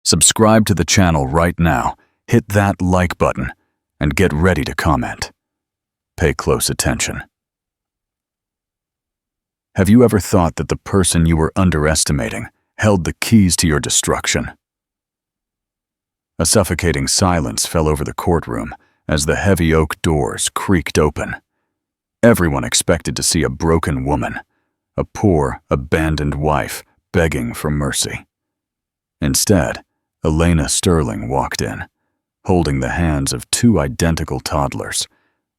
Subscribe to the channel right now, hit that like button, and get ready to comment. Pay close attention. Have you ever thought that the person you were underestimating held the keys to your destruction? A suffocating silence fell over the courtroom as the heavy oak doors creaked open. Everyone expected to see a broken woman, a poor, abandoned wife begging for mercy. Instead, Elena Sterling walked in, holding the hands of two identical toddlers,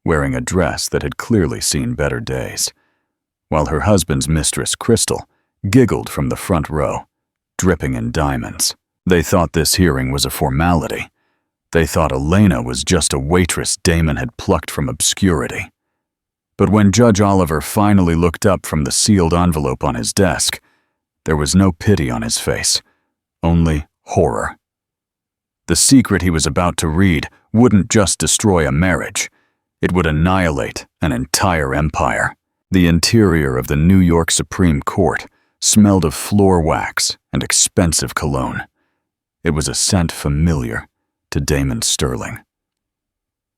wearing a dress that had clearly seen better days, while her husband's mistress, Crystal, giggled from the front row, dripping in diamonds. They thought this hearing was a formality. They thought Elena was just a waitress Damon had plucked from obscurity. But when Judge Oliver finally looked up from the sealed envelope on his desk, there was no pity on his face, only horror. The secret he was about to read wouldn't just destroy a marriage, it would annihilate an entire empire. The interior of the New York Supreme Court smelled of floor wax and expensive cologne. It was a scent familiar to Damon Sterling.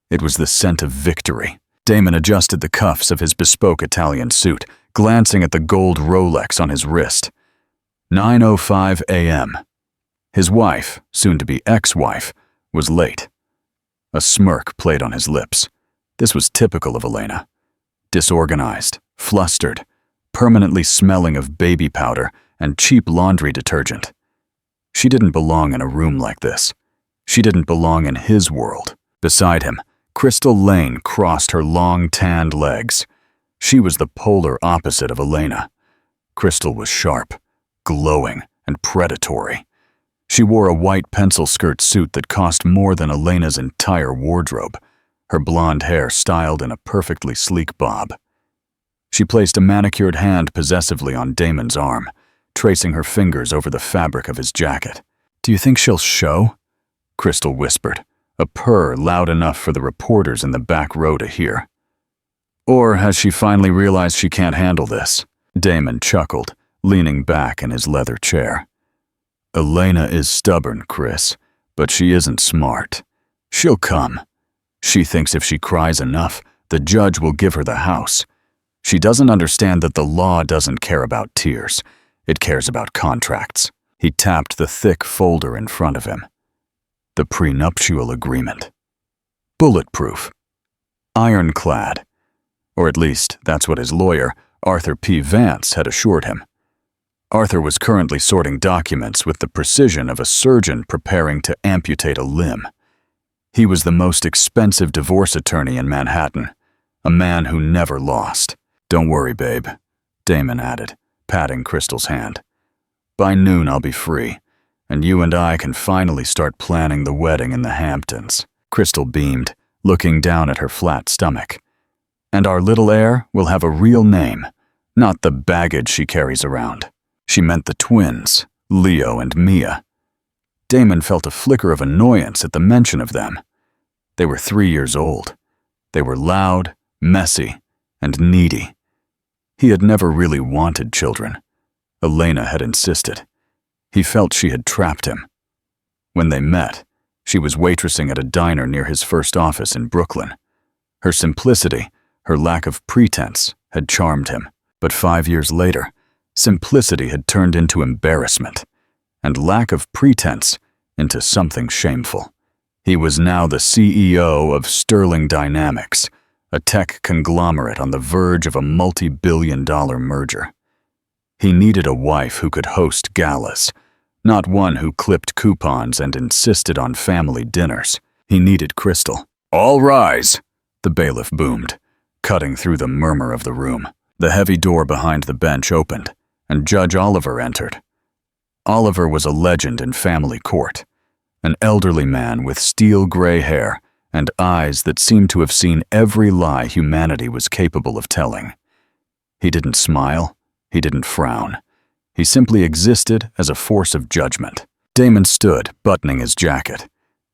It was the scent of victory. Damon adjusted the cuffs of his bespoke Italian suit, glancing at the gold Rolex on his wrist. 9:05 a.m. His wife, soon-to-be ex-wife, was late. A smirk played on his lips. This was typical of Elena. Disorganized, flustered, permanently smelling of baby powder and cheap laundry detergent. She didn't belong in a room like this. She didn't belong in his world. Beside him, Crystal Lane crossed her long, tanned legs. She was the polar opposite of Elena. Crystal was sharp, glowing, and predatory. She wore a white pencil skirt suit that cost more than Elena's entire wardrobe, her blonde hair styled in a perfectly sleek bob. She placed a manicured hand possessively on Damon's arm, tracing her fingers over the fabric of his jacket. "Do you think she'll show?" Crystal whispered, a purr loud enough for the reporters in the back row to hear. "Or has she finally realized she can't handle this?" Damon chuckled, leaning back in his leather chair. "Elena is stubborn, Chris, but she isn't smart. She'll come. She thinks if she cries enough, the judge will give her the house. She doesn't understand that the law doesn't care about tears. It cares about contracts." He tapped the thick folder in front of him. The prenuptial agreement. Bulletproof. Ironclad. Or at least, that's what his lawyer, Arthur P. Vance, had assured him. Arthur was currently sorting documents with the precision of a surgeon preparing to amputate a limb. He was the most expensive divorce attorney in Manhattan, a man who never lost. "Don't worry, babe," Damon added, patting Crystal's hand. "By noon I'll be free, and you and I can finally start planning the wedding in the Hamptons." Crystal beamed, looking down at her flat stomach. "And our little heir will have a real name, not the baggage she carries around." She meant the twins, Leo and Mia. Damon felt a flicker of annoyance at the mention of them. They were 3 years old. They were loud, messy, and needy. He had never really wanted children. Elena had insisted. He felt she had trapped him. When they met, she was waitressing at a diner near his first office in Brooklyn. Her simplicity, her lack of pretense, had charmed him. But 5 years later, simplicity had turned into embarrassment, and lack of pretense into something shameful. He was now the CEO of Sterling Dynamics, a tech conglomerate on the verge of a multi-billion-dollar merger. He needed a wife who could host galas, not one who clipped coupons and insisted on family dinners. He needed Crystal. "All rise," the bailiff boomed, cutting through the murmur of the room. The heavy door behind the bench opened, and Judge Oliver entered. Oliver was a legend in family court, an elderly man with steel gray hair and eyes that seemed to have seen every lie humanity was capable of telling. He didn't smile, he didn't frown. He simply existed as a force of judgment. Damon stood, buttoning his jacket.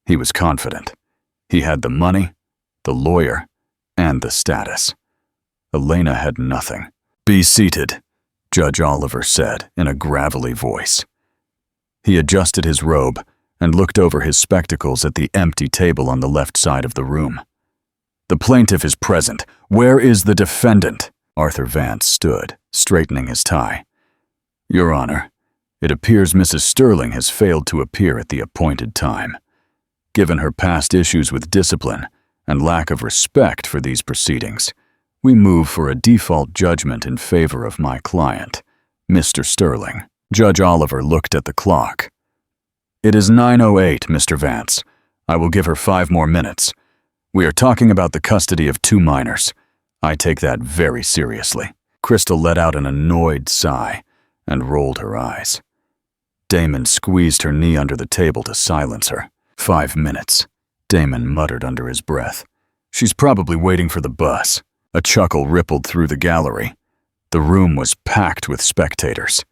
He was confident. He had the money, the lawyer, and the status. Elena had nothing. "Be seated," Judge Oliver said in a gravelly voice. He adjusted his robe, and looked over his spectacles at the empty table on the left side of the room. "The plaintiff is present. Where is the defendant?" Arthur Vance stood, straightening his tie. "Your Honor, it appears Mrs. Sterling has failed to appear at the appointed time. Given her past issues with discipline and lack of respect for these proceedings, we move for a default judgment in favor of my client, Mr. Sterling." Judge Oliver looked at the clock. "It is 9:08, Mr. Vance. I will give her 5 more minutes. We are talking about the custody of 2 minors. I take that very seriously." Crystal let out an annoyed sigh and rolled her eyes. Damon squeezed her knee under the table to silence her. 5 minutes, Damon muttered under his breath. "She's probably waiting for the bus." A chuckle rippled through the gallery. The room was packed with spectators.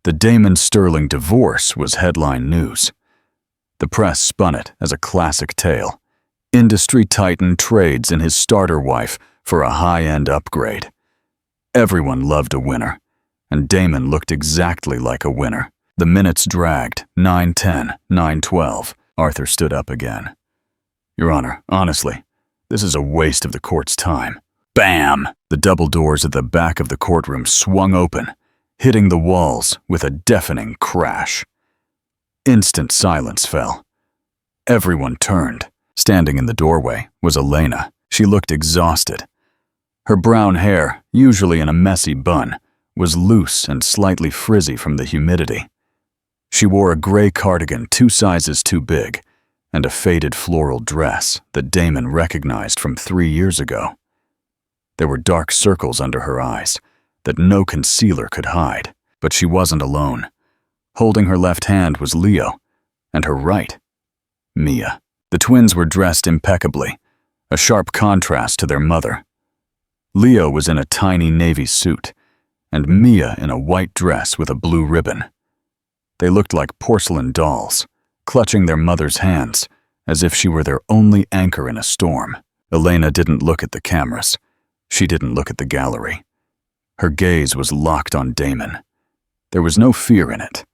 The Damon Sterling divorce was headline news. The press spun it as a classic tale. Industry titan trades in his starter wife for a high-end upgrade. Everyone loved a winner, and Damon looked exactly like a winner. The minutes dragged. 9:10, 9:12. Arthur stood up again. "Your Honor, honestly, this is a waste of the court's time." Bam! The double doors at the back of the courtroom swung open, hitting the walls with a deafening crash. Instant silence fell. Everyone turned. Standing in the doorway was Elena. She looked exhausted. Her brown hair, usually in a messy bun, was loose and slightly frizzy from the humidity. She wore a gray cardigan 2 sizes too big and a faded floral dress that Damon recognized from 3 years ago. There were dark circles under her eyes that no concealer could hide, but she wasn't alone. Holding her left hand was Leo, and her right, Mia. The twins were dressed impeccably, a sharp contrast to their mother. Leo was in a tiny navy suit, and Mia in a white dress with a blue ribbon. They looked like porcelain dolls, clutching their mother's hands as if she were their only anchor in a storm. Elena didn't look at the cameras. She didn't look at the gallery. Her gaze was locked on Damon. There was no fear in it.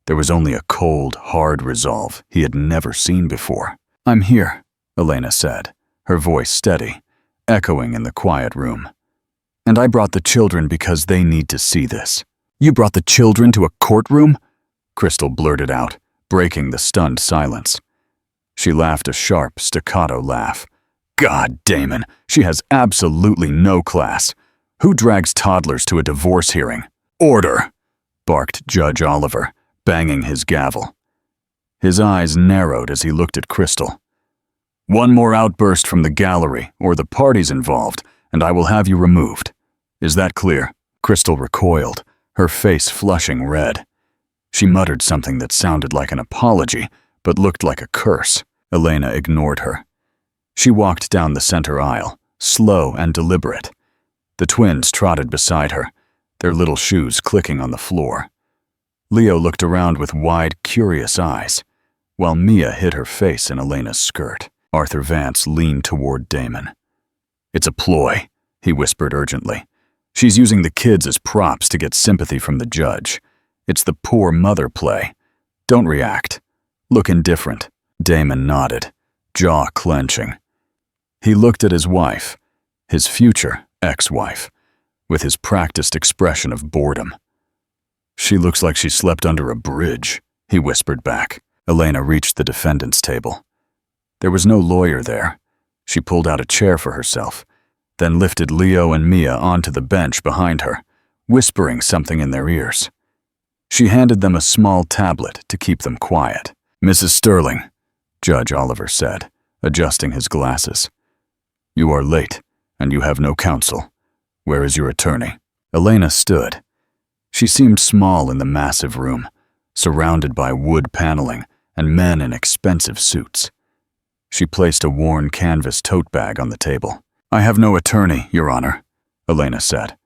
There was only a cold, hard resolve he had never seen before. "I'm here," Elena said, her voice steady, echoing in the quiet room. "And I brought the children because they need to see this." "You brought the children to a courtroom?" Crystal blurted out, breaking the stunned silence. She laughed a sharp, staccato laugh. "God, Damon, she has absolutely no class. Who drags toddlers to a divorce hearing?" "Order!" barked Judge Oliver, banging his gavel. His eyes narrowed as he looked at Crystal. "One more outburst from the gallery or the parties involved, and I will have you removed. Is that clear?" Crystal recoiled, her face flushing red. She muttered something that sounded like an apology, but looked like a curse. Elena ignored her. She walked down the center aisle, slow and deliberate. The twins trotted beside her, their little shoes clicking on the floor. Leo looked around with wide, curious eyes, while Mia hid her face in Elena's skirt. Arthur Vance leaned toward Damon. "It's a ploy," he whispered urgently. "She's using the kids as props to get sympathy from the judge. It's the poor mother play. Don't react. Look indifferent." Damon nodded, jaw clenching. He looked at his wife, his future ex-wife, with his practiced expression of boredom. "She looks like she slept under a bridge," he whispered back. Elena reached the defendant's table. There was no lawyer there. She pulled out a chair for herself, then lifted Leo and Mia onto the bench behind her, whispering something in their ears. She handed them a small tablet to keep them quiet. "Mrs. Sterling," Judge Oliver said, adjusting his glasses. "You are late, and you have no counsel. Where is your attorney?" Elena stood. She seemed small in the massive room, surrounded by wood paneling and men in expensive suits. She placed a worn canvas tote bag on the table. "I have no attorney, Your Honor," Elena said.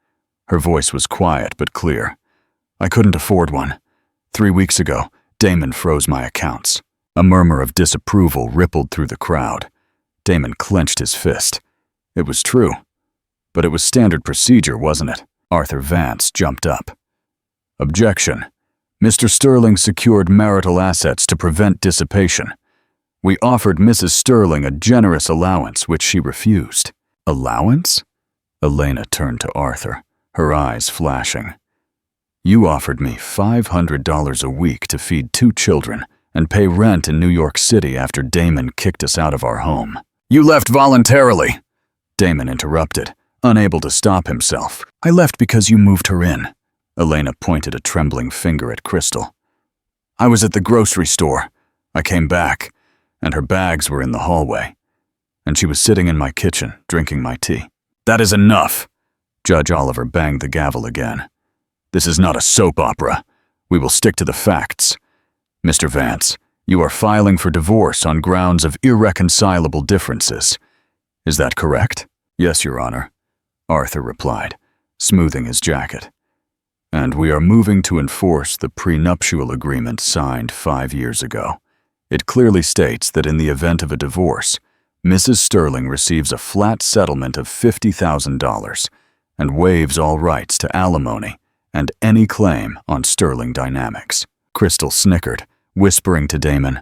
Her voice was quiet but clear. "I couldn't afford one. 3 weeks ago, Damon froze my accounts." A murmur of disapproval rippled through the crowd. Damon clenched his fist. It was true. But it was standard procedure, wasn't it? Arthur Vance jumped up. "Objection. Mr. Sterling secured marital assets to prevent dissipation. We offered Mrs. Sterling a generous allowance, which she refused. Allowance? Elena turned to Arthur, her eyes flashing. You offered me $500 a week to feed 2 children and pay rent in New York City after Damon kicked us out of our home. You left voluntarily, Damon interrupted, unable to stop himself. I left because you moved her in. Elena pointed a trembling finger at Crystal. I was at the grocery store. I came back, and her bags were in the hallway, and she was sitting in my kitchen, drinking my tea. That is enough. Judge Oliver banged the gavel again. This is not a soap opera. We will stick to the facts. Mr. Vance, you are filing for divorce on grounds of irreconcilable differences. Is that correct? Yes, Your Honor, Arthur replied, smoothing his jacket. And we are moving to enforce the prenuptial agreement signed 5 years ago. It clearly states that in the event of a divorce, Mrs. Sterling receives a flat settlement of $50,000 and waives all rights to alimony and any claim on Sterling Dynamics. Crystal snickered, whispering to Damon,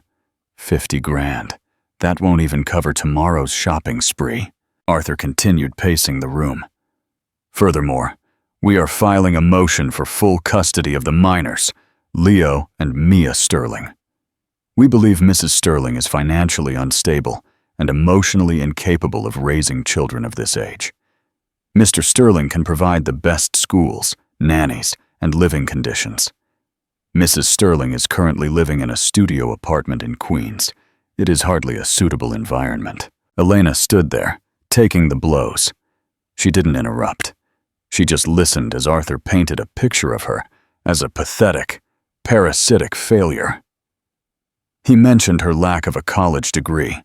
50 grand. That won't even cover tomorrow's shopping spree. Arthur continued pacing the room. Furthermore, we are filing a motion for full custody of the minors, Leo and Mia Sterling. We believe Mrs. Sterling is financially unstable and emotionally incapable of raising children of this age. Mr. Sterling can provide the best schools, nannies, and living conditions. Mrs. Sterling is currently living in a studio apartment in Queens. It is hardly a suitable environment. Elena stood there, taking the blows. She didn't interrupt. She just listened as Arthur painted a picture of her as a pathetic, parasitic failure. He mentioned her lack of a college degree.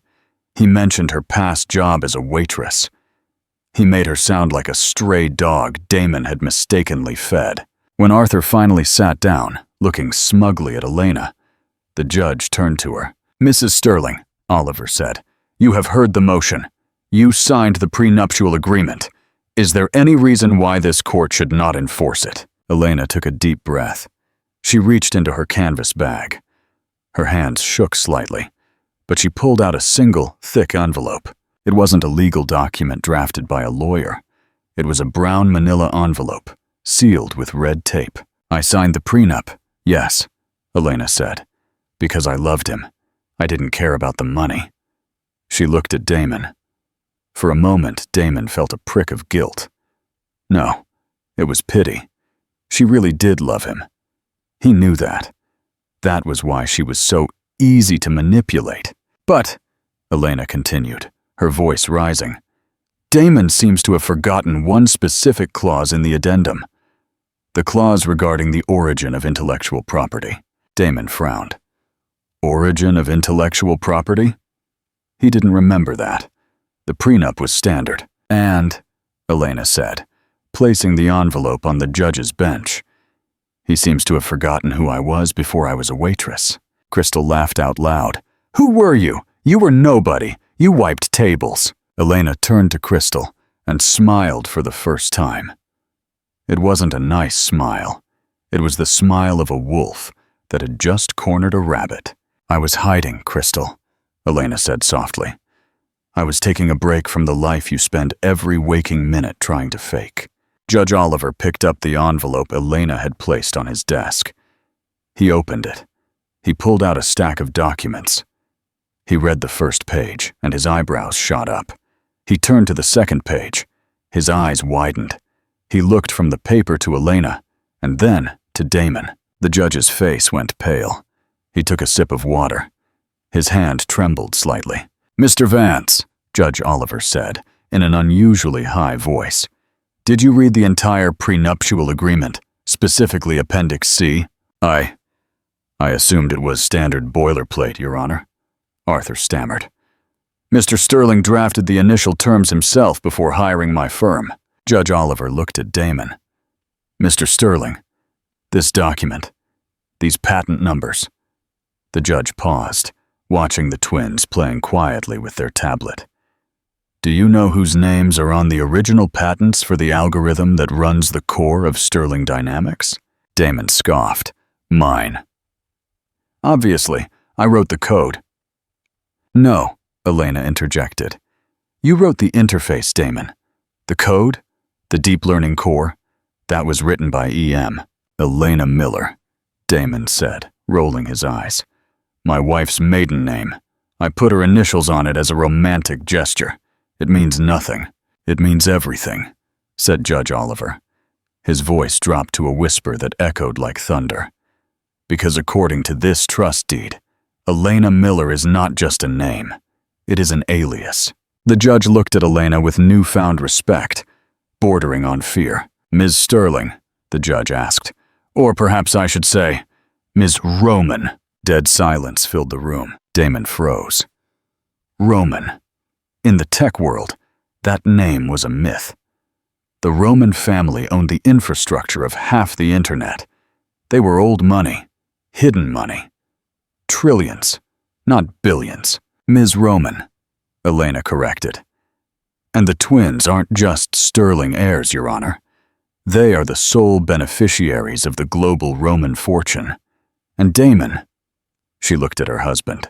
He mentioned her past job as a waitress. He made her sound like a stray dog Damon had mistakenly fed. When Arthur finally sat down, looking smugly at Elena, the judge turned to her. Mrs. Sterling, Oliver said, you have heard the motion. You signed the prenuptial agreement. Is there any reason why this court should not enforce it? Elena took a deep breath. She reached into her canvas bag. Her hands shook slightly, but she pulled out a single, thick envelope. It wasn't a legal document drafted by a lawyer. It was a brown manila envelope, sealed with red tape. I signed the prenup, yes, Elena said, because I loved him. I didn't care about the money. She looked at Damon. For a moment, Damon felt a prick of guilt. No, it was pity. She really did love him. He knew that. That was why she was so easy to manipulate. But, Elena continued, her voice rising, Damon seems to have forgotten one specific clause in the addendum. The clause regarding the origin of intellectual property. Damon frowned. Origin of intellectual property? He didn't remember that. The prenup was standard. And, Elena said, placing the envelope on the judge's bench, he seems to have forgotten who I was before I was a waitress. Crystal laughed out loud. Who were you? You were nobody. You wiped tables. Elena turned to Crystal and smiled for the first time. It wasn't a nice smile. It was the smile of a wolf that had just cornered a rabbit. I was hiding, Crystal, Elena said softly. I was taking a break from the life you spend every waking minute trying to fake. Judge Oliver picked up the envelope Elena had placed on his desk. He opened it. He pulled out a stack of documents. He read the first page, and his eyebrows shot up. He turned to the second page. His eyes widened. He looked from the paper to Elena, and then to Damon. The judge's face went pale. He took a sip of water. His hand trembled slightly. Mr. Vance, Judge Oliver said, in an unusually high voice, did you read the entire prenuptial agreement, specifically Appendix C? I assumed it was standard boilerplate, Your Honor, Arthur stammered. Mr. Sterling drafted the initial terms himself before hiring my firm. Judge Oliver looked at Damon. Mr. Sterling, this document, these patent numbers. The judge paused, watching the twins playing quietly with their tablet. Do you know whose names are on the original patents for the algorithm that runs the core of Sterling Dynamics? Damon scoffed, Mine. Obviously, I wrote the code. No, Elena interjected. You wrote the interface, Damon. The code, the deep learning core, that was written by E.M. Elena Miller, Damon said, rolling his eyes. My wife's maiden name. I put her initials on it as a romantic gesture. It means nothing. It means everything, said Judge Oliver. His voice dropped to a whisper that echoed like thunder. Because according to this trust deed, Elena Miller is not just a name. It is an alias. The judge looked at Elena with newfound respect, bordering on fear. Ms. Sterling, the judge asked. Or perhaps I should say, Ms. Roman. Dead silence filled the room. Damon froze. Roman. In the tech world, that name was a myth. The Roman family owned the infrastructure of half the internet. They were old money, hidden money. Trillions, not billions. Ms. Roman, Elena corrected. And the twins aren't just Sterling heirs, Your Honor. They are the sole beneficiaries of the global Roman fortune. And Damon, she looked at her husband,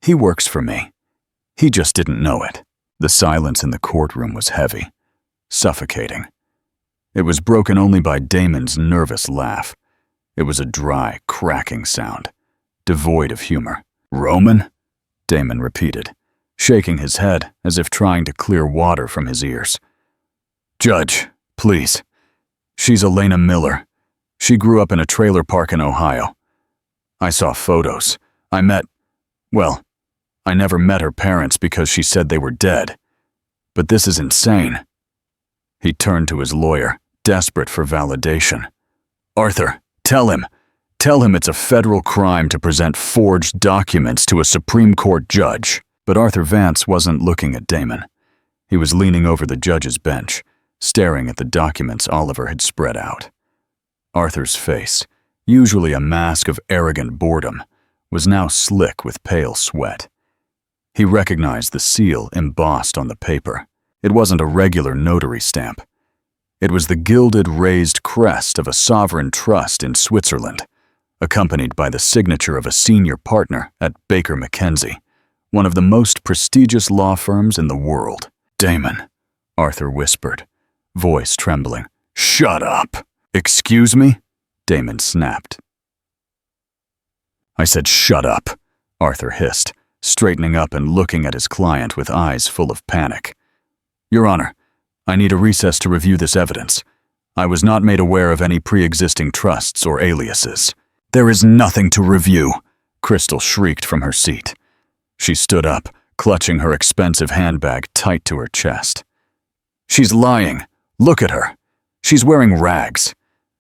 he works for me. He just didn't know it. The silence in the courtroom was heavy, suffocating. It was broken only by Damon's nervous laugh. It was a dry, cracking sound, devoid of humor. Roman? Damon repeated, shaking his head as if trying to clear water from his ears. Judge, please. She's Elena Miller. She grew up in a trailer park in Ohio. I saw photos. I never met her parents because she said they were dead. But this is insane. He turned to his lawyer, desperate for validation. Arthur, tell him it's a federal crime to present forged documents to a Supreme Court judge. But Arthur Vance wasn't looking at Damon. He was leaning over the judge's bench, staring at the documents Oliver had spread out. Arthur's face, usually a mask of arrogant boredom, was now slick with pale sweat. He recognized the seal embossed on the paper. It wasn't a regular notary stamp. It was the gilded raised crest of a sovereign trust in Switzerland, accompanied by the signature of a senior partner at Baker McKenzie, one of the most prestigious law firms in the world. Damon, Arthur whispered, voice trembling. Shut up! Excuse me? Damon snapped. I said shut up, Arthur hissed, straightening up and looking at his client with eyes full of panic. Your Honor, I need a recess to review this evidence. I was not made aware of any pre-existing trusts or aliases. There is nothing to review, Crystal shrieked from her seat. She stood up, clutching her expensive handbag tight to her chest. She's lying. Look at her. She's wearing rags.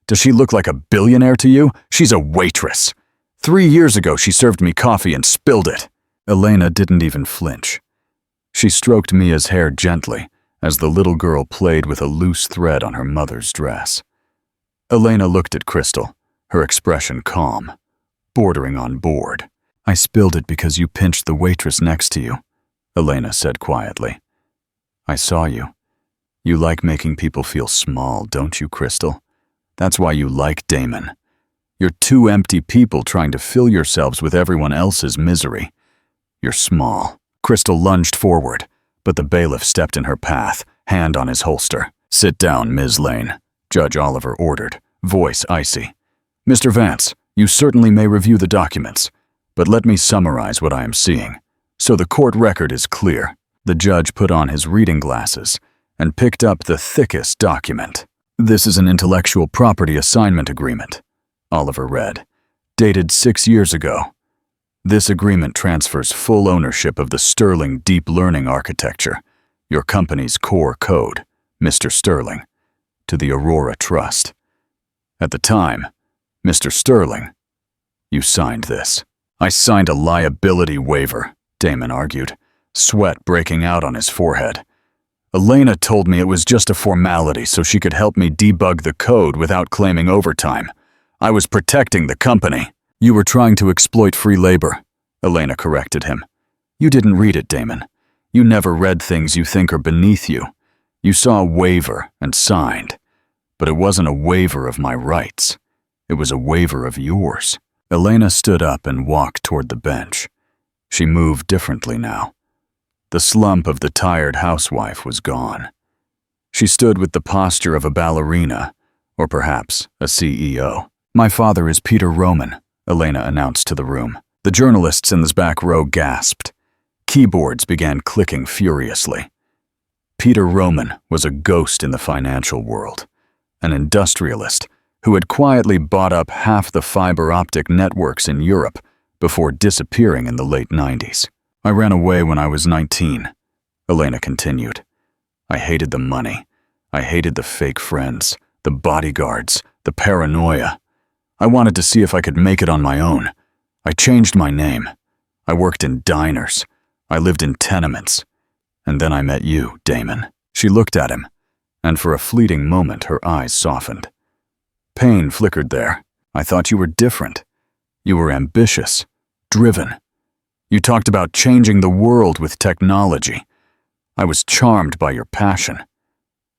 Does she look like a billionaire to you? She's a waitress. 3 years ago, she served me coffee and spilled it. Elena didn't even flinch. She stroked Mia's hair gently as the little girl played with a loose thread on her mother's dress. Elena looked at Crystal, her expression calm, bordering on bored. I spilled it because you pinched the waitress next to you, Elena said quietly. I saw you. You like making people feel small, don't you, Crystal? That's why you like Damon. You're two empty people trying to fill yourselves with everyone else's misery. You're small. Crystal lunged forward, but the bailiff stepped in her path, hand on his holster. Sit down, Ms. Lane, Judge Oliver ordered, voice icy. Mr. Vance, you certainly may review the documents, but let me summarize what I am seeing, so the court record is clear. The judge put on his reading glasses and picked up the thickest document. This is an intellectual property assignment agreement, Oliver read, dated 6 years ago. This agreement transfers full ownership of the Sterling deep learning architecture, your company's core code, Mr. Sterling, to the Aurora Trust. At the time, Mr. Sterling, you signed this. I signed a liability waiver, Damon argued, sweat breaking out on his forehead. Elena told me it was just a formality so she could help me debug the code without claiming overtime. I was protecting the company. You were trying to exploit free labor, Elena corrected him. You didn't read it, Damon. You never read things you think are beneath you. You saw a waiver and signed, but it wasn't a waiver of my rights. It was a waiver of yours. Elena stood up and walked toward the bench. She moved differently now. The slump of the tired housewife was gone. She stood with the posture of a ballerina, or perhaps a CEO. "My father is Peter Roman," Elena announced to the room. The journalists in this back row gasped. Keyboards began clicking furiously. Peter Roman was a ghost in the financial world, an industrialist who had quietly bought up half the fiber optic networks in Europe before disappearing in the late 90s. "I ran away when I was 19, Elena continued. "I hated the money. I hated the fake friends, the bodyguards, the paranoia. I wanted to see if I could make it on my own. I changed my name. I worked in diners. I lived in tenements. And then I met you, Damon." She looked at him, and for a fleeting moment her eyes softened. Pain flickered there. "I thought you were different. You were ambitious, driven. You talked about changing the world with technology. I was charmed by your passion.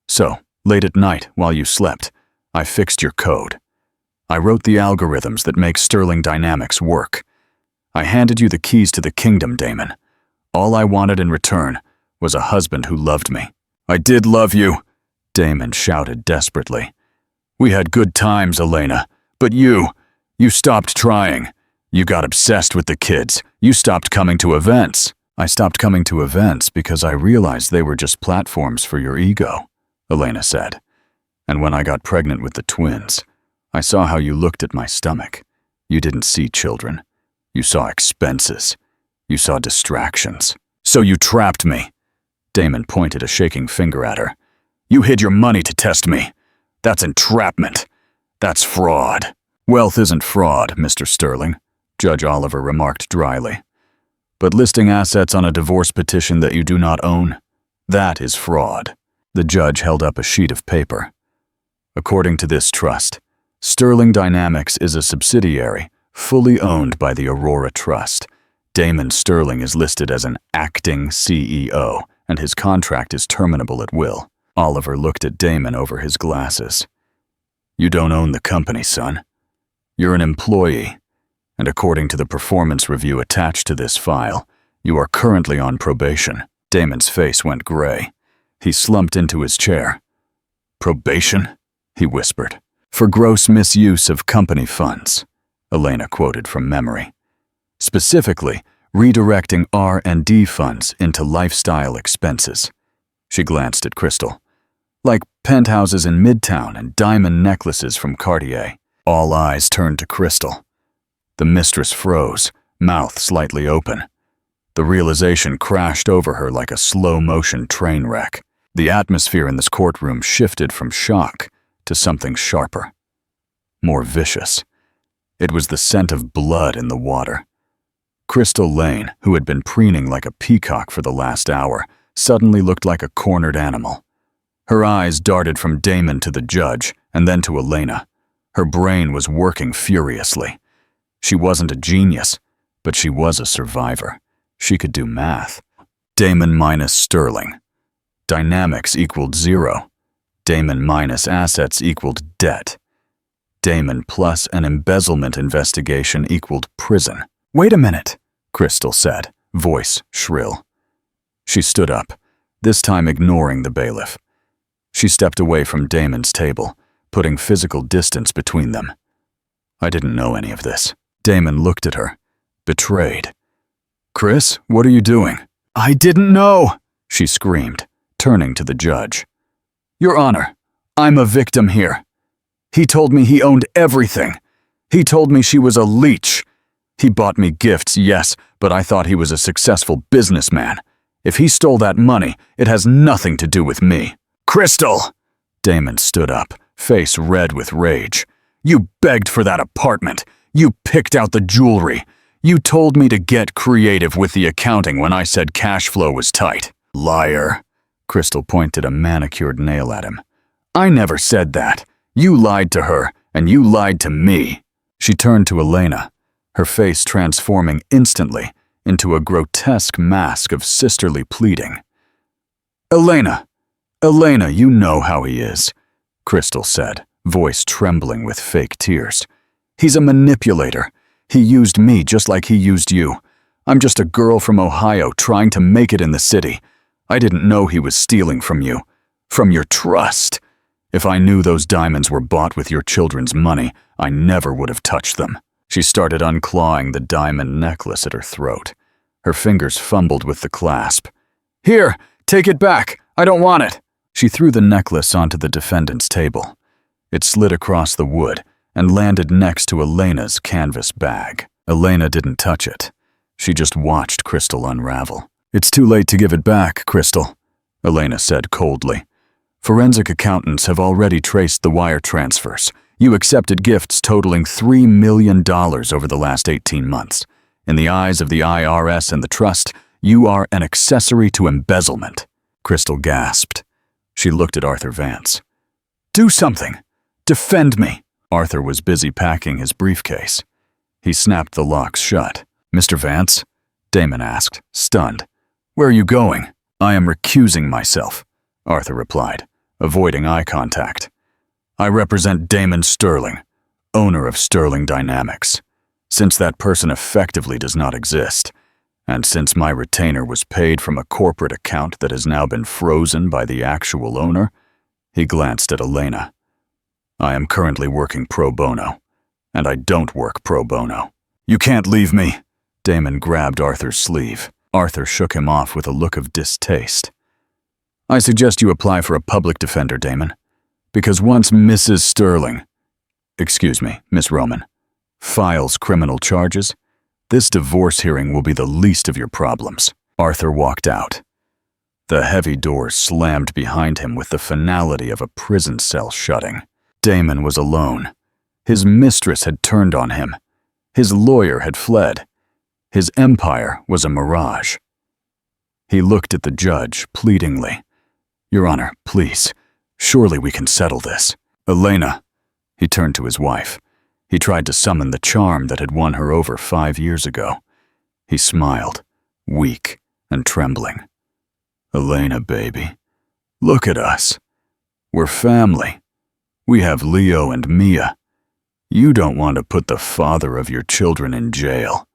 So, late at night, while you slept, I fixed your code. I wrote the algorithms that make Sterling Dynamics work. I handed you the keys to the kingdom, Damon. All I wanted in return was a husband who loved me." "I did love you," Damon shouted desperately. "We had good times, Elena, but you stopped trying. You got obsessed with the kids. You stopped coming to events." "I stopped coming to events because I realized they were just platforms for your ego," Elena said. "And when I got pregnant with the twins, I saw how you looked at my stomach. You didn't see children. You saw expenses. You saw distractions. So you trapped me." Damon pointed a shaking finger at her. "You hid your money to test me. That's entrapment. That's fraud." "Wealth isn't fraud, Mr. Sterling," Judge Oliver remarked dryly. "But listing assets on a divorce petition that you do not own, that is fraud." The judge held up a sheet of paper. "According to this trust, Sterling Dynamics is a subsidiary fully owned by the Aurora Trust. Damon Sterling is listed as an acting CEO, and his contract is terminable at will." Oliver looked at Damon over his glasses. "You don't own the company, son. You're an employee, and according to the performance review attached to this file, you are currently on probation." Damon's face went gray. He slumped into his chair. "Probation?" he whispered. "For gross misuse of company funds," Elena quoted from memory. "Specifically, redirecting R&D funds into lifestyle expenses." She glanced at Crystal. "Like penthouses in Midtown and diamond necklaces from Cartier." All eyes turned to Crystal. The mistress froze, mouth slightly open. The realization crashed over her like a slow-motion train wreck. The atmosphere in this courtroom shifted from shock to something sharper, more vicious. It was the scent of blood in the water. Crystal Lane, who had been preening like a peacock for the last hour, suddenly looked like a cornered animal. Her eyes darted from Damon to the judge, and then to Elena. Her brain was working furiously. She wasn't a genius, but she was a survivor. She could do math. Damon minus Sterling. Dynamics equaled 0. Damon minus assets equaled debt. Damon plus an embezzlement investigation equaled prison. "Wait a minute," Crystal said, voice shrill. She stood up, this time ignoring the bailiff. She stepped away from Damon's table, putting physical distance between them. "I didn't know any of this." Damon looked at her, betrayed. "Chris, what are you doing?" "I didn't know," she screamed, turning to the judge. "Your Honor, I'm a victim here. He told me he owned everything. He told me she was a leech. He bought me gifts, yes, but I thought he was a successful businessman. If he stole that money, it has nothing to do with me." "Crystal!" Damon stood up, face red with rage. "You begged for that apartment. You picked out the jewelry. You told me to get creative with the accounting when I said cash flow was tight." "Liar." Crystal pointed a manicured nail at him. "I never said that. You lied to her, and you lied to me." She turned to Elena, her face transforming instantly into a grotesque mask of sisterly pleading. Elena, you know how he is," Crystal said, voice trembling with fake tears. "He's a manipulator. He used me just like he used you. I'm just a girl from Ohio trying to make it in the city. I didn't know he was stealing from you. From your trust. If I knew those diamonds were bought with your children's money, I never would have touched them." She started unclawing the diamond necklace at her throat. Her fingers fumbled with the clasp. "Here, take it back. I don't want it." She threw the necklace onto the defendant's table. It slid across the wood and landed next to Elena's canvas bag. Elena didn't touch it. She just watched Crystal unravel. "It's too late to give it back, Crystal," Elena said coldly. "Forensic accountants have already traced the wire transfers. You accepted gifts totaling $3 million over the last 18 months. In the eyes of the IRS and the trust, you are an accessory to embezzlement." Crystal gasped. She looked at Arthur Vance. "Do something! Defend me!" Arthur was busy packing his briefcase. He snapped the locks shut. "Mr. Vance?" Damon asked, stunned. "Where are you going?" "I am recusing myself," Arthur replied, avoiding eye contact. "I represent Damon Sterling, owner of Sterling Dynamics. Since that person effectively does not exist, and since my retainer was paid from a corporate account that has now been frozen by the actual owner," he glanced at Elena. "I am currently working pro bono, and I don't work pro bono." "You can't leave me." Damon grabbed Arthur's sleeve. Arthur shook him off with a look of distaste. "I suggest you apply for a public defender, Damon, because once Mrs. Sterling, excuse me, Miss Roman, files criminal charges, this divorce hearing will be the least of your problems." Arthur walked out. The heavy doors slammed behind him with the finality of a prison cell shutting. Damon was alone. His mistress had turned on him. His lawyer had fled. His empire was a mirage. He looked at the judge pleadingly. "Your Honor, please, surely we can settle this." "Elena," he turned to his wife. He tried to summon the charm that had won her over 5 years ago. He smiled, weak and trembling. "Elena, baby, look at us. We're family. We have Leo and Mia. You don't want to put the father of your children in jail.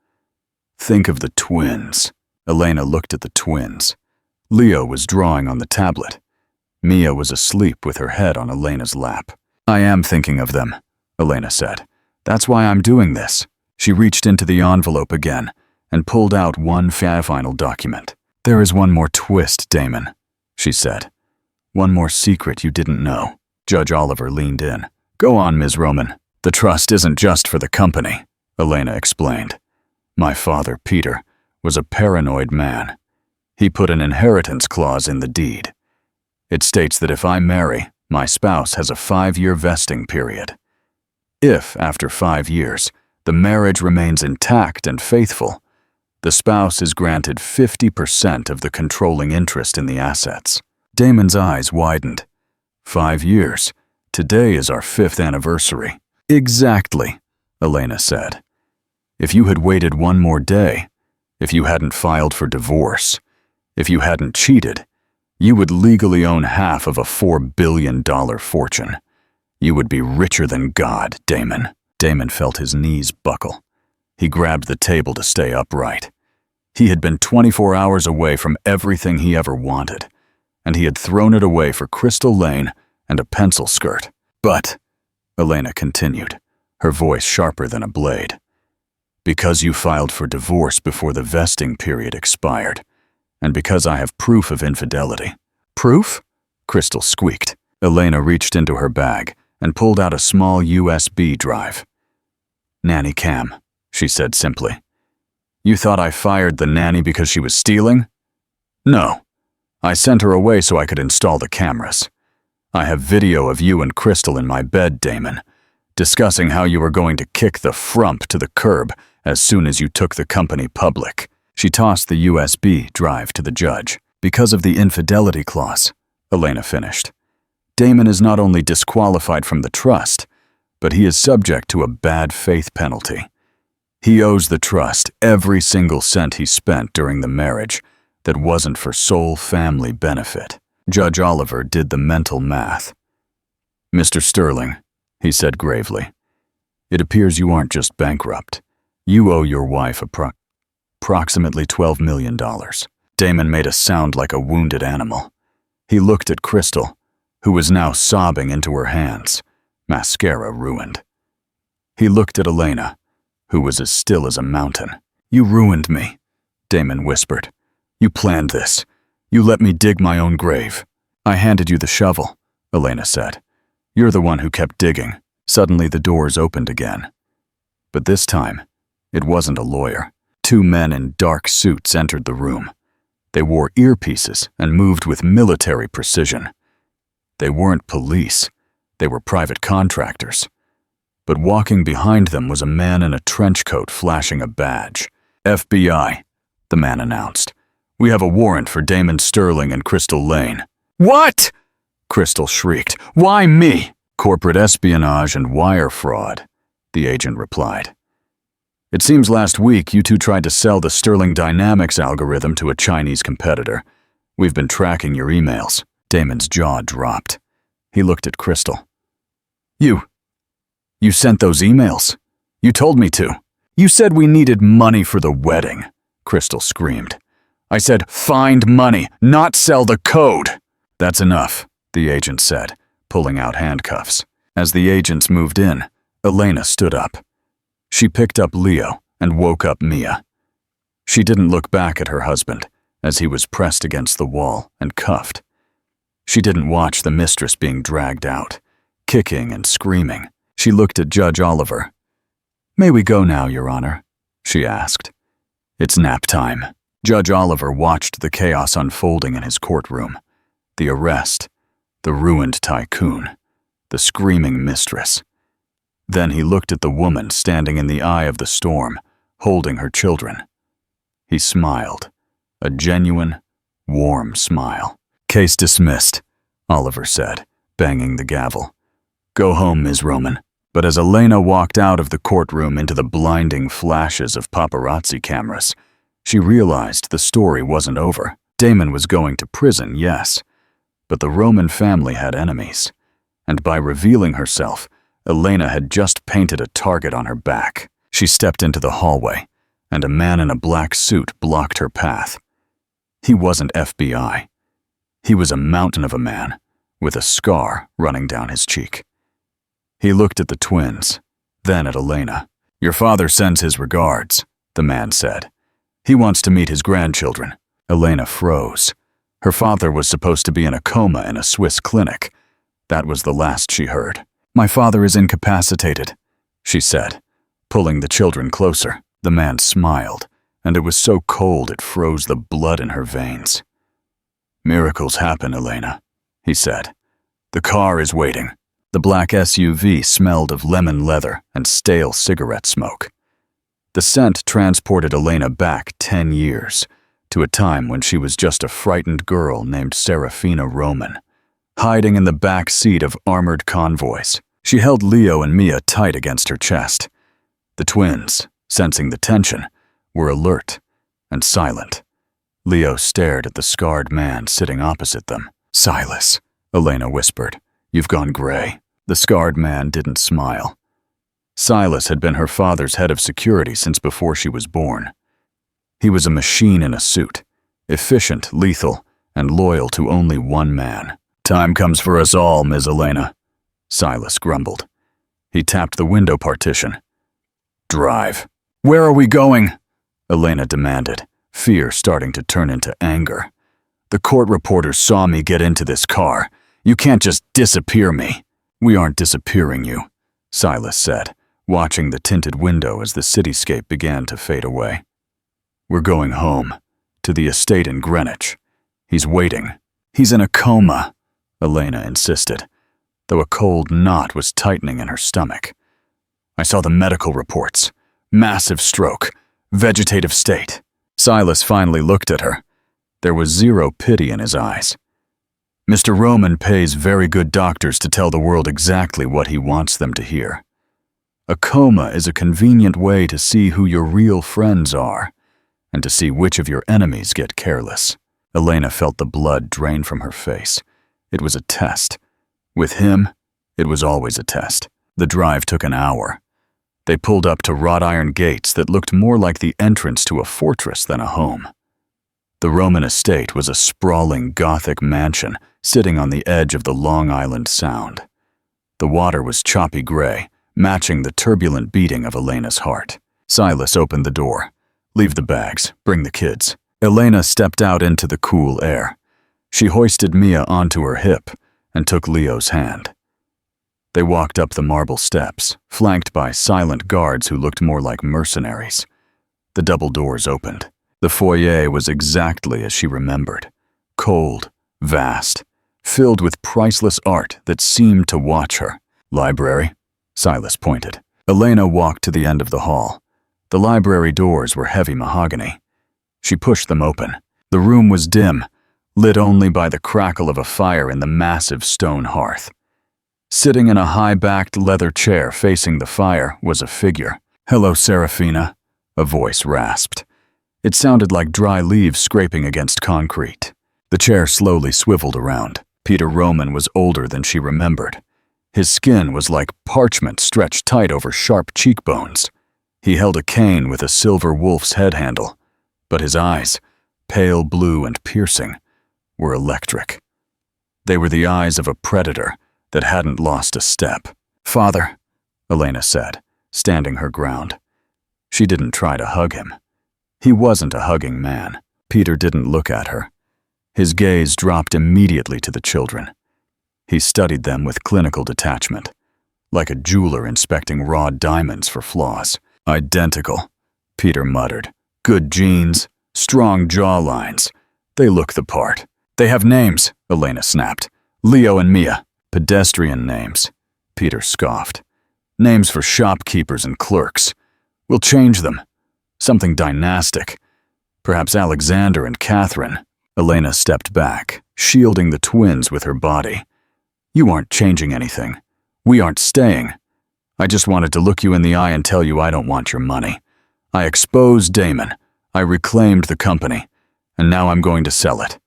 Think of the twins." Elena looked at the twins. Leo was drawing on the tablet. Mia was asleep with her head on Elena's lap. "I am thinking of them," Elena said. "That's why I'm doing this." She reached into the envelope again and pulled out one final document. "There is one more twist, Damon," she said. "One more secret you didn't know." Judge Oliver leaned in. "Go on, Ms. Roman." "The trust isn't just for the company," Elena explained. "My father, Peter, was a paranoid man. He put an inheritance clause in the deed. It states that if I marry, my spouse has a 5-year vesting period. If, after 5 years, the marriage remains intact and faithful, the spouse is granted 50% of the controlling interest in the assets." Damon's eyes widened. 5 years. Today is our 5th anniversary. "Exactly," Elena said. "If you had waited one more day, if you hadn't filed for divorce, if you hadn't cheated, you would legally own half of a $4 billion fortune. You would be richer than God, Damon." Damon felt his knees buckle. He grabbed the table to stay upright. He had been 24 hours away from everything he ever wanted, and he had thrown it away for Crystal Lane and a pencil skirt. "But," Elena continued, her voice sharper than a blade, "because you filed for divorce before the vesting period expired, and because I have proof of infidelity." "Proof?" Crystal squeaked. Elena reached into her bag and pulled out a small USB drive. "Nanny cam," she said simply. "You thought I fired the nanny because she was stealing?" "No. I sent her away so I could install the cameras. I have video of you and Crystal in my bed, Damon, discussing how you were going to kick the frump to the curb as soon as you took the company public." She tossed the USB drive to the judge. "Because of the infidelity clause," Elena finished, "Damon is not only disqualified from the trust, but he is subject to a bad faith penalty. He owes the trust every single cent he spent during the marriage that wasn't for sole family benefit." Judge Oliver did the mental math. "Mr. Sterling," he said gravely. It appears you aren't just bankrupt. You owe your wife approximately $12 million. Damon made a sound like a wounded animal. He looked at Crystal, who was now sobbing into her hands, mascara ruined. He looked at Elena, who was as still as a mountain. You ruined me, Damon whispered. You planned this. You let me dig my own grave. I handed you the shovel, Elena said. You're the one who kept digging. Suddenly the doors opened again. But this time, it wasn't a lawyer. 2 men in dark suits entered the room. They wore earpieces and moved with military precision. They weren't police. They were private contractors. But walking behind them was a man in a trench coat flashing a badge. FBI, the man announced. We have a warrant for Damon Sterling and Crystal Lane. What? Crystal shrieked. Why me? Corporate espionage and wire fraud, the agent replied. It seems last week you two tried to sell the Sterling Dynamics algorithm to a Chinese competitor. We've been tracking your emails. Damon's jaw dropped. He looked at Crystal. You sent those emails. You told me to. You said we needed money for the wedding, Crystal screamed. I said find money, not sell the code. That's enough, the agent said, pulling out handcuffs. As the agents moved in, Elena stood up. She picked up Leo and woke up Mia. She didn't look back at her husband as he was pressed against the wall and cuffed. She didn't watch the mistress being dragged out, kicking and screaming. She looked at Judge Oliver. May we go now, Your Honor? She asked. It's nap time. Judge Oliver watched the chaos unfolding in his courtroom. The arrest, the ruined tycoon, the screaming mistress. Then he looked at the woman standing in the eye of the storm, holding her children. He smiled, a genuine, warm smile. Case dismissed, Oliver said, banging the gavel. Go home, Ms. Roman. But as Elena walked out of the courtroom into the blinding flashes of paparazzi cameras, she realized the story wasn't over. Damon was going to prison, yes, but the Roman family had enemies, and by revealing herself, Elena had just painted a target on her back. She stepped into the hallway, and a man in a black suit blocked her path. He wasn't FBI. He was a mountain of a man, with a scar running down his cheek. He looked at the twins, then at Elena. Your father sends his regards, the man said. He wants to meet his grandchildren. Elena froze. Her father was supposed to be in a coma in a Swiss clinic. That was the last she heard. My father is incapacitated, she said, pulling the children closer. The man smiled, and it was so cold it froze the blood in her veins. Miracles happen, Elena, he said. The car is waiting. The black SUV smelled of lemon leather and stale cigarette smoke. The scent transported Elena back 10 years, to a time when she was just a frightened girl named Serafina Roman, hiding in the back seat of armored convoys. She held Leo and Mia tight against her chest. The twins, sensing the tension, were alert and silent. Leo stared at the scarred man sitting opposite them. Silas, Elena whispered. You've gone gray. The scarred man didn't smile. Silas had been her father's head of security since before she was born. He was a machine in a suit, efficient, lethal, and loyal to only one man. Time comes for us all, Ms. Elena, Silas grumbled. He tapped the window partition. Drive. Where are we going? Elena demanded, fear starting to turn into anger. The court reporters saw me get into this car. You can't just disappear me. We aren't disappearing you, Silas said, watching the tinted window as the cityscape began to fade away. We're going home, to the estate in Greenwich. He's waiting. He's in a coma, Elena insisted, though a cold knot was tightening in her stomach. I saw the medical reports. Massive stroke, vegetative state. Silas finally looked at her. There was zero pity in his eyes. Mr. Roman pays very good doctors to tell the world exactly what he wants them to hear. A coma is a convenient way to see who your real friends are, and to see which of your enemies get careless. Elena felt the blood drain from her face. It was a test. With him, it was always a test. The drive took an hour. They pulled up to wrought iron gates that looked more like the entrance to a fortress than a home. The Roman estate was a sprawling Gothic mansion sitting on the edge of the Long Island Sound. The water was choppy gray, matching the turbulent beating of Elena's heart. Silas opened the door. "Leave the bags. Bring the kids." Elena stepped out into the cool air. She hoisted Mia onto her hip and took Leo's hand. They walked up the marble steps, flanked by silent guards who looked more like mercenaries. The double doors opened. The foyer was exactly as she remembered. Cold, vast, filled with priceless art that seemed to watch her. "Library?" Silas pointed. Elena walked to the end of the hall. The library doors were heavy mahogany. She pushed them open. The room was dim, lit only by the crackle of a fire in the massive stone hearth. Sitting in a high-backed leather chair facing the fire was a figure. "Hello, Serafina," a voice rasped. It sounded like dry leaves scraping against concrete. The chair slowly swiveled around. Peter Roman was older than she remembered. His skin was like parchment stretched tight over sharp cheekbones. He held a cane with a silver wolf's head handle, but his eyes, pale blue and piercing, were electric. They were the eyes of a predator that hadn't lost a step. "Father," Elena said, standing her ground. She didn't try to hug him. He wasn't a hugging man. Peter didn't look at her. His gaze dropped immediately to the children. He studied them with clinical detachment, like a jeweler inspecting raw diamonds for flaws. "Identical," Peter muttered. "Good genes, strong jawlines. They look the part." "They have names," Elena snapped. "Leo and Mia." "Pedestrian names," Peter scoffed. "Names for shopkeepers and clerks. We'll change them. Something dynastic. Perhaps Alexander and Catherine." Elena stepped back, shielding the twins with her body. "You aren't changing anything. We aren't staying. I just wanted to look you in the eye and tell you I don't want your money. I exposed Damon. I reclaimed the company. And now I'm going to sell it.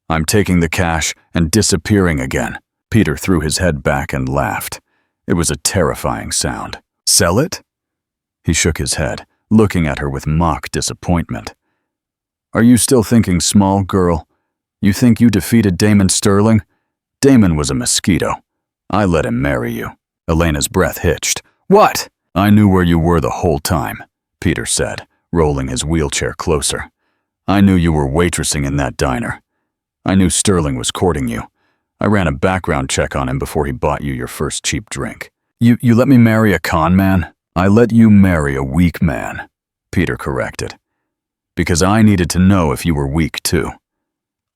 I'm taking the cash and disappearing again." Peter threw his head back and laughed. It was a terrifying sound. "Sell it?" He shook his head, looking at her with mock disappointment. "Are you still thinking small, girl? You think you defeated Damon Sterling? Damon was a mosquito. I let him marry you." Elena's breath hitched. "What?" "I knew where you were the whole time," Peter said, rolling his wheelchair closer. "I knew you were waitressing in that diner. I knew Sterling was courting you. I ran a background check on him before he bought you your first cheap drink." You let me marry a con man?" "I let you marry a weak man," Peter corrected. "Because I needed to know if you were weak too.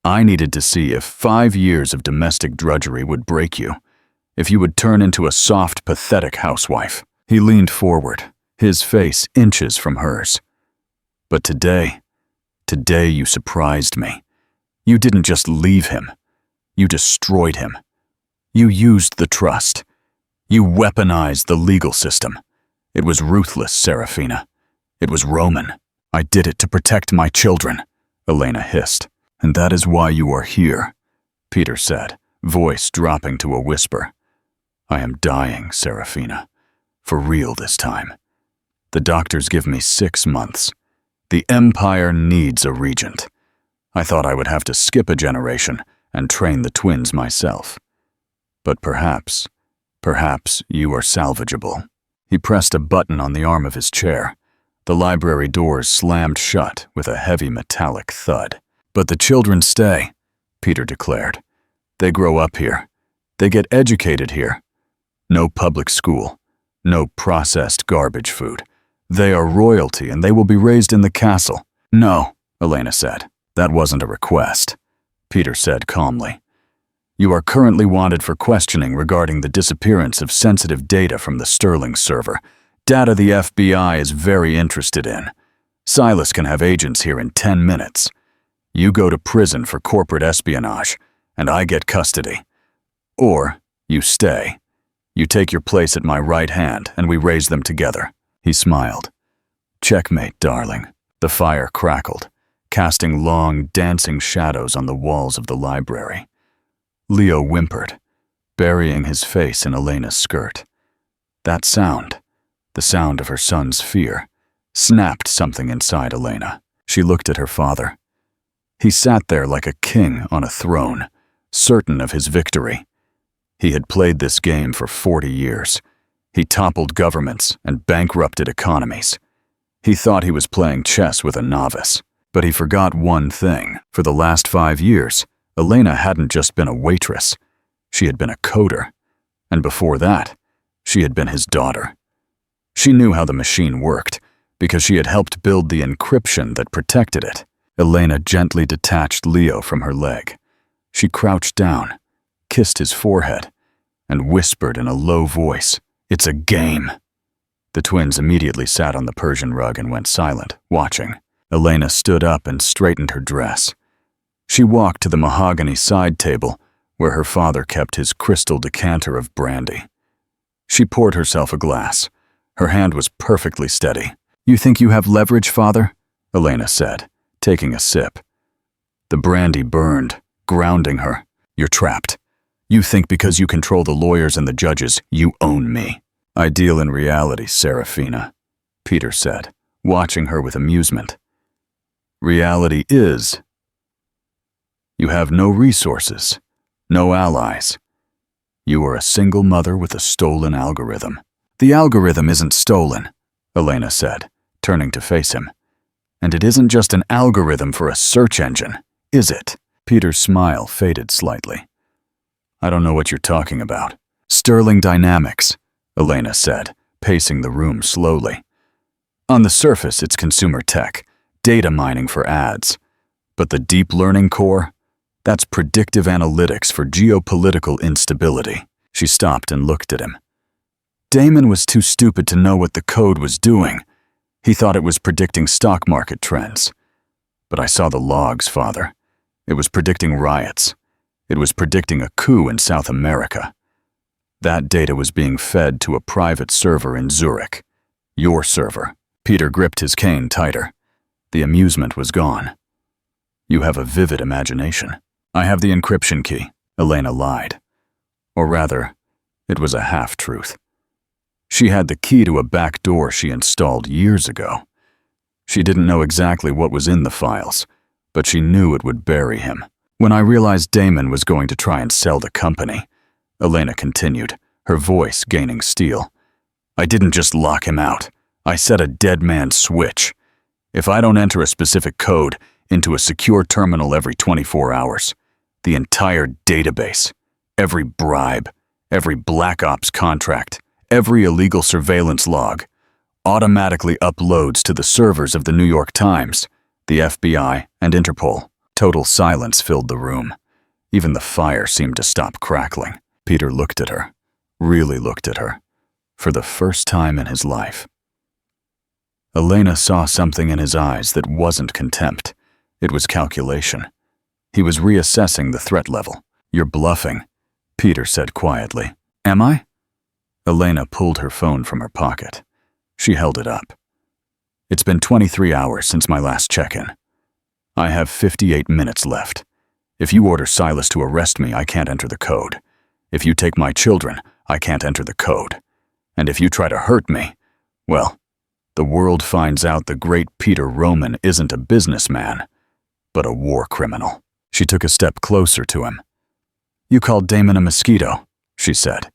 I needed to see if 5 years of domestic drudgery would break you, if you would turn into a soft, pathetic housewife." He leaned forward, his face inches from hers. "But today you surprised me. You didn't just leave him. You destroyed him. You used the trust. You weaponized the legal system. It was ruthless, Serafina. It was Roman. I did it to protect my children," Elena hissed. "And that is why you are here," Peter said, voice dropping to a whisper. "I am dying, Serafina. For real this time. The doctors give me 6 months. The Empire needs a regent. I thought I would have to skip a generation and train the twins myself. But perhaps you are salvageable." He pressed a button on the arm of his chair. The library doors slammed shut with a heavy metallic thud. "But the children stay," Peter declared. "They grow up here. They get educated here. No public school. No processed garbage food. They are royalty and they will be raised in the castle." "No," Elena said. "That wasn't a request," Peter said calmly. "You are currently wanted for questioning regarding the disappearance of sensitive data from the Sterling server. Data the FBI is very interested in. Silas can have agents here in 10 minutes. You go to prison for corporate espionage, and I get custody. Or you stay. You take your place at my right hand, and we raise them together." He smiled. "Checkmate, darling." The fire crackled, casting long, dancing shadows on the walls of the library. Leo whimpered, burying his face in Elena's skirt. That sound, the sound of her son's fear, snapped something inside Elena. She looked at her father. He sat there like a king on a throne, certain of his victory. He had played this game for 40 years. He toppled governments and bankrupted economies. He thought he was playing chess with a novice. But he forgot one thing. For the last 5 years, Elena hadn't just been a waitress. She had been a coder. And before that, she had been his daughter. She knew how the machine worked because she had helped build the encryption that protected it. Elena gently detached Leo from her leg. She crouched down, kissed his forehead, and whispered in a low voice, "It's a game." The twins immediately sat on the Persian rug and went silent, watching. Elena stood up and straightened her dress. She walked to the mahogany side table where her father kept his crystal decanter of brandy. She poured herself a glass. Her hand was perfectly steady. "You think you have leverage, father?" Elena said, taking a sip. The brandy burned, grounding her. "You're trapped. You think because you control the lawyers and the judges, you own me." "Ideal in reality, Serafina," Peter said, watching her with amusement. "Reality is, you have no resources, no allies. You are a single mother with a stolen algorithm." "The algorithm isn't stolen," Elena said, turning to face him. "And it isn't just an algorithm for a search engine, is it?" Peter's smile faded slightly. "I don't know what you're talking about." "Sterling Dynamics," Elena said, pacing the room slowly. "On the surface, it's consumer tech, data mining for ads. But the deep learning core? That's predictive analytics for geopolitical instability." She stopped and looked at him. "Damon was too stupid to know what the code was doing. He thought it was predicting stock market trends. But I saw the logs, father. It was predicting riots. It was predicting a coup in South America. That data was being fed to a private server in Zurich. Your server." Peter gripped his cane tighter. The amusement was gone. "You have a vivid imagination." "I have the encryption key," Elena lied. Or rather, it was a half-truth. She had the key to a back door she installed years ago. She didn't know exactly what was in the files, but she knew it would bury him. "When I realized Damon was going to try and sell the company," Elena continued, her voice gaining steel, "I didn't just lock him out. I set a dead man switch. If I don't enter a specific code into a secure terminal every 24 hours, the entire database, every bribe, every Black Ops contract, every illegal surveillance log, automatically uploads to the servers of the New York Times, the FBI, and Interpol." Total silence filled the room. Even the fire seemed to stop crackling. Peter looked at her, really looked at her, for the first time in his life. Elena saw something in his eyes that wasn't contempt. It was calculation. He was reassessing the threat level. "You're bluffing," Peter said quietly. "Am I?" Elena pulled her phone from her pocket. She held it up. "It's been 23 hours since my last check-in. I have 58 minutes left. If you order Silas to arrest me, I can't enter the code. If you take my children, I can't enter the code. And if you try to hurt me, well, the world finds out the great Peter Roman isn't a businessman, but a war criminal." She took a step closer to him. "You called Damon a mosquito," she said,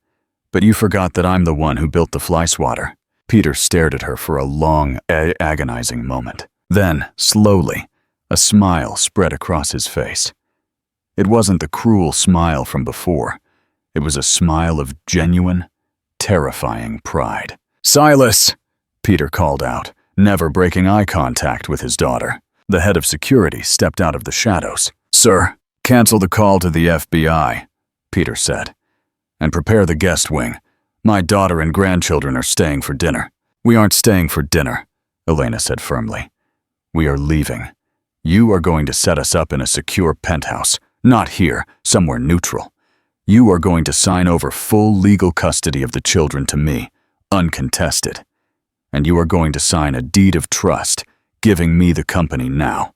"but you forgot that I'm the one who built the fly swatter." Peter stared at her for a long, agonizing moment. Then, slowly, a smile spread across his face. It wasn't the cruel smile from before. It was a smile of genuine, terrifying pride. "Silas!" Peter called out, never breaking eye contact with his daughter. The head of security stepped out of the shadows. "Sir, cancel the call to the FBI," Peter said, "and prepare the guest wing. My daughter and grandchildren are staying for dinner." "We aren't staying for dinner," Elena said firmly. "We are leaving. You are going to set us up in a secure penthouse, not here, somewhere neutral. You are going to sign over full legal custody of the children to me, uncontested. And you are going to sign a deed of trust, giving me the company now,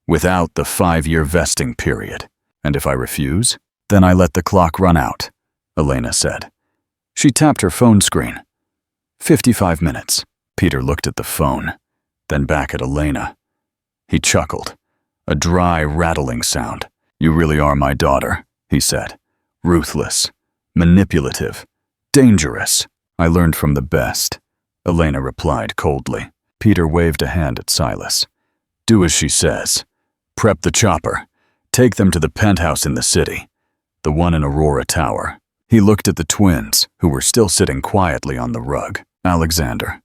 without the 5-year vesting period. And if I refuse, then I let the clock run out," Elena said. She tapped her phone screen. 55 minutes. Peter looked at the phone, then back at Elena. He chuckled, a dry, rattling sound. You really are my daughter, he said. Ruthless, manipulative, dangerous. I learned from the best, Elena replied coldly. Peter waved a hand at Silas. Do as she says. Prep the chopper. Take them to the penthouse in the city, the one in Aurora Tower. He looked at the twins, who were still sitting quietly on the rug. Alexander.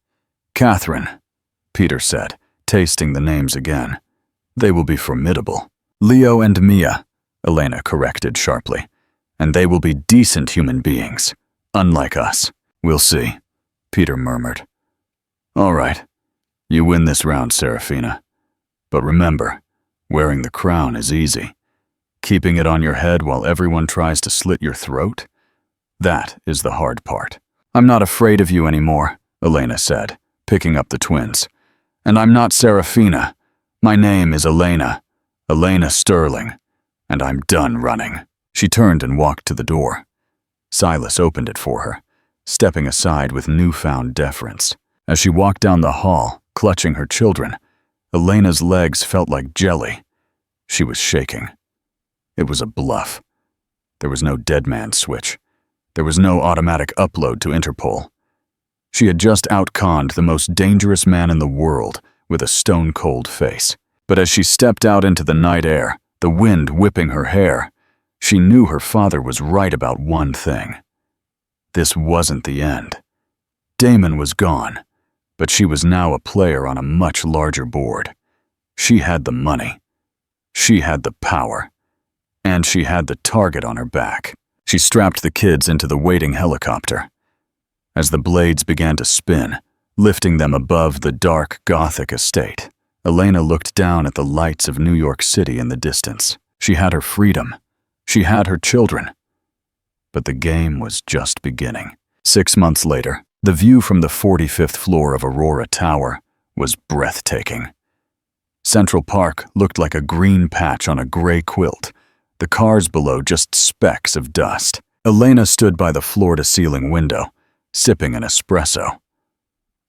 Catherine, Peter said, tasting the names again. They will be formidable. Leo and Mia, Elena corrected sharply. And they will be decent human beings, unlike us. We'll see, Peter murmured. All right, you win this round, Serafina. But remember, wearing the crown is easy. Keeping it on your head while everyone tries to slit your throat? That is the hard part. I'm not afraid of you anymore, Elena said, picking up the twins. And I'm not Serafina. My name is Elena Sterling, and I'm done running. She turned and walked to the door. Silas opened it for her, stepping aside with newfound deference. As she walked down the hall, clutching her children, Elena's legs felt like jelly. She was shaking. It was a bluff. There was no dead man switch. There was no automatic upload to Interpol. She had just outconned the most dangerous man in the world with a stone-cold face. But as she stepped out into the night air, the wind whipping her hair, she knew her father was right about one thing. This wasn't the end. Damon was gone, but she was now a player on a much larger board. She had the money. She had the power. And she had the target on her back. She strapped the kids into the waiting helicopter. As the blades began to spin, lifting them above the dark Gothic estate, Elena looked down at the lights of New York City in the distance. She had her freedom. She had her children. But the game was just beginning. 6 months later, the view from the 45th floor of Aurora Tower was breathtaking. Central Park looked like a green patch on a gray quilt, the cars below just specks of dust. Elena stood by the floor-to-ceiling window, sipping an espresso.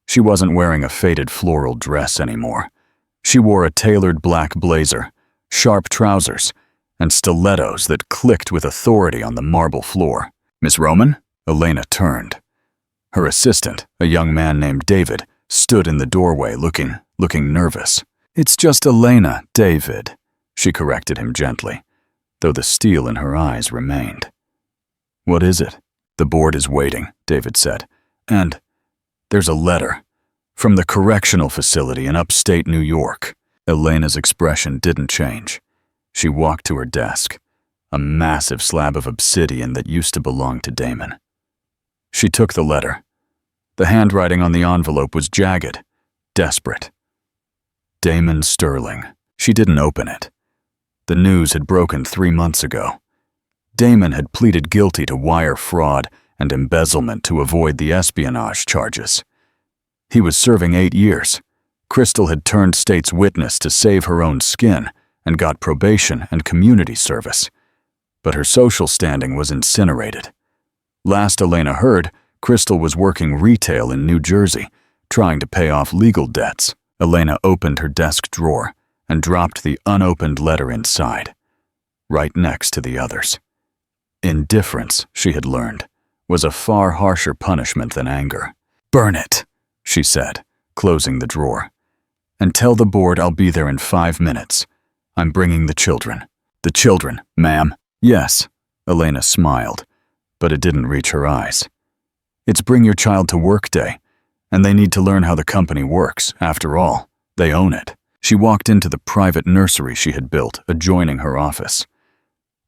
She wasn't wearing a faded floral dress anymore. She wore a tailored black blazer, sharp trousers, and stilettos that clicked with authority on the marble floor. Miss Roman? Elena turned. Her assistant, a young man named David, stood in the doorway looking nervous. It's just Elena, David, she corrected him gently, though the steel in her eyes remained. What is it? The board is waiting, David said. And there's a letter from the correctional facility in upstate New York. Elena's expression didn't change. She walked to her desk, a massive slab of obsidian that used to belong to Damon. She took the letter. The handwriting on the envelope was jagged, desperate. Damon Sterling. She didn't open it. The news had broken 3 months ago. Damon had pleaded guilty to wire fraud and embezzlement to avoid the espionage charges. He was serving 8 years. Crystal had turned state's witness to save her own skin and got probation and community service. But her social standing was incinerated. Last Elena heard, Crystal was working retail in New Jersey, trying to pay off legal debts. Elena opened her desk drawer and dropped the unopened letter inside, right next to the others. Indifference, she had learned, was a far harsher punishment than anger. Burn it, she said, closing the drawer. And tell the board I'll be there in 5 minutes. I'm bringing the children. The children, ma'am. Yes, Elena smiled, but it didn't reach her eyes. It's bring your child to work day, and they need to learn how the company works. After all, they own it. She walked into the private nursery she had built adjoining her office.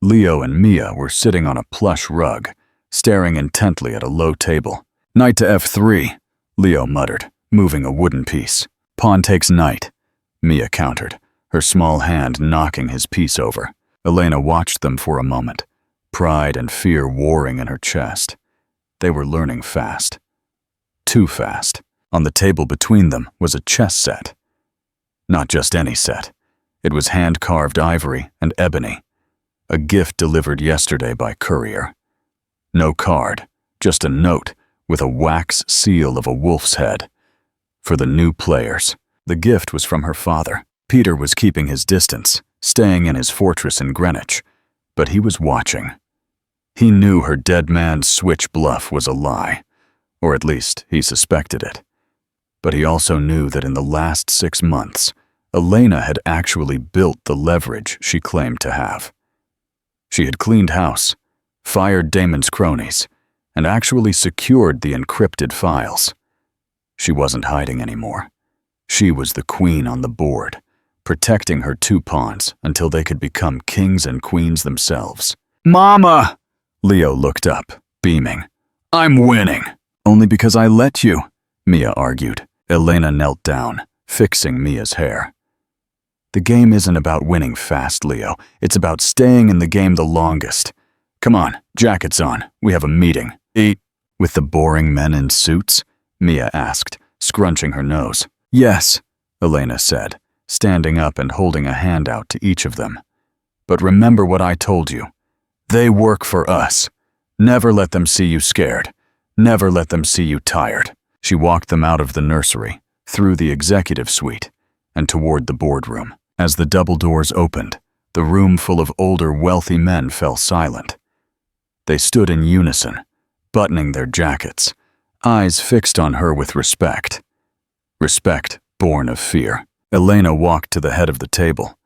Leo and Mia were sitting on a plush rug, staring intently at a low table. Knight to F3, Leo muttered, moving a wooden piece. Pawn takes knight, Mia countered, her small hand knocking his piece over. Elena watched them for a moment, pride and fear warring in her chest. They were learning fast. Too fast. On the table between them was a chess set. Not just any set. It was hand-carved ivory and ebony, a gift delivered yesterday by courier. No card, just a note with a wax seal of a wolf's head. For the new players, the gift was from her father. Peter was keeping his distance, staying in his fortress in Greenwich, but he was watching. He knew her dead man's switch bluff was a lie, or at least he suspected it. But he also knew that in the last 6 months, Elena had actually built the leverage she claimed to have. She had cleaned house, fired Damon's cronies, and actually secured the encrypted files. She wasn't hiding anymore. She was the queen on the board, protecting her 2 pawns until they could become kings and queens themselves. "Mama!" Leo looked up, beaming. "I'm winning." "Only because I let you," Mia argued. Elena knelt down, fixing Mia's hair. "The game isn't about winning fast, Leo. It's about staying in the game the longest. Come on, jackets on. We have a meeting." "Eat with the boring men in suits?" Mia asked, scrunching her nose. "Yes," Elena said, standing up and holding a hand out to each of them. "But remember what I told you. They work for us. Never let them see you scared. Never let them see you tired." She walked them out of the nursery, through the executive suite, and toward the boardroom. As the double doors opened, the room full of older, wealthy men fell silent. They stood in unison, buttoning their jackets, eyes fixed on her with respect. Respect born of fear. Elena walked to the head of the table.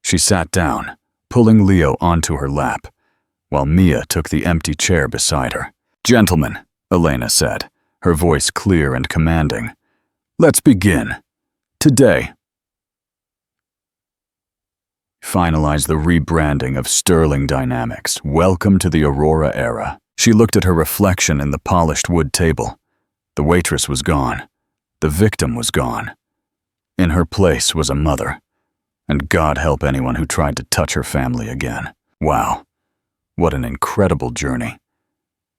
She sat down, pulling Leo onto her lap, while Mia took the empty chair beside her. "Gentlemen," Elena said, her voice clear and commanding, "let's begin. Today, finalize the rebranding of Sterling Dynamics. Welcome to the Aurora era." She looked at her reflection in the polished wood table. The waitress was gone. The victim was gone. In her place was a mother. And God help anyone who tried to touch her family again. Wow, what an incredible journey.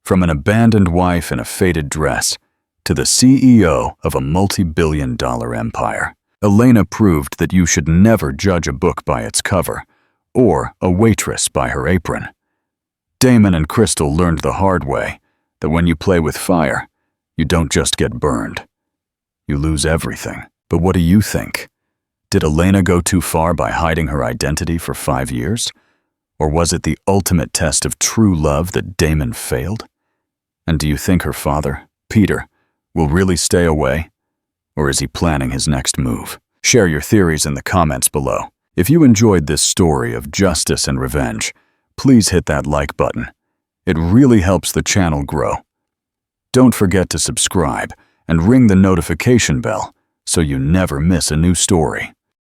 From an abandoned wife in a faded dress to the CEO of a multi-billion-dollar empire, Elena proved that you should never judge a book by its cover, or a waitress by her apron. Damon and Crystal learned the hard way that when you play with fire, you don't just get burned. You lose everything. But what do you think? Did Elena go too far by hiding her identity for 5 years? Or was it the ultimate test of true love that Damon failed? And do you think her father, Peter, will really stay away? Or is he planning his next move? Share your theories in the comments below. If you enjoyed this story of justice and revenge, please hit that like button. It really helps the channel grow. Don't forget to subscribe and ring the notification bell so you never miss a new story.